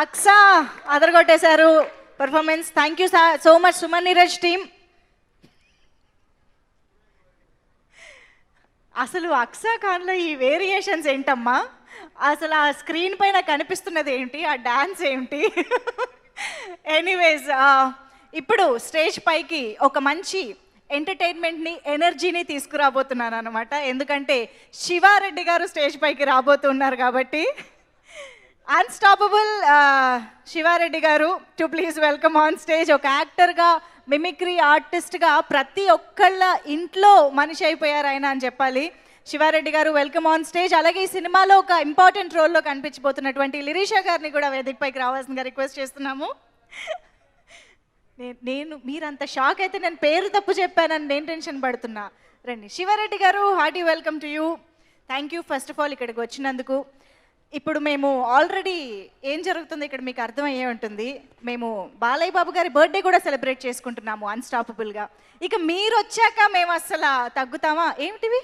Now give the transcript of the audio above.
అక్సా అదరగొట్టేశారు performance. Thank you so much Suman Neeraj team. అసలు అక్సా ఖాన్లో ఈ వేరియేషన్స్ ఏంటమ్మా? అసలు ఆ స్క్రీన్ పైన కనిపిస్తున్నది ఏంటి, ఆ డాన్స్ ఏంటి? ఎనీవేస్, ఇప్పుడు స్టేజ్ పైకి ఒక మంచి ఎంటర్టైన్మెంట్ని, ఎనర్జీని తీసుకురాబోతున్నాను అనమాట. ఎందుకంటే శివారెడ్డి గారు స్టేజ్ పైకి రాబోతున్నారు కాబట్టి. అన్స్టాపబుల్ శివారెడ్డి గారు to please welcome on stage. ఒక యాక్టర్గా, మిమిక్రీ ఆర్టిస్ట్గా ప్రతి ఒక్కళ్ళ ఇంట్లో మనిషి అయిపోయారు ఆయన అని చెప్పాలి. శివారెడ్డి గారు వెల్కమ్ ఆన్ స్టేజ్. అలాగే ఈ సినిమాలో ఒక ఇంపార్టెంట్ రోల్లో కనిపించబోతున్నటువంటి లిరీషా గారిని కూడా వేదికపైకి రావాల్సిందిగా రిక్వెస్ట్ చేస్తున్నాము. మీరంత షాక్ అయితే నేను పేరు తప్పు చెప్పానని నేను టెన్షన్ పడుతున్నా. రండి శివారెడ్డి గారు, hearty welcome to you. Thank you first of all ఇక్కడికి వచ్చినందుకు. ఇప్పుడు మేము ఆల్రెడీ ఏం జరుగుతుంది ఇక్కడ మీకు అర్థమయ్యే ఉంటుంది. మేము బాలయ్య బాబు గారి బర్త్డే కూడా సెలబ్రేట్ చేసుకుంటున్నాము అన్స్టాపబుల్గా. ఇక మీరు వచ్చాక మేము అస్సలు తగ్గుతామా? ఏమిటివి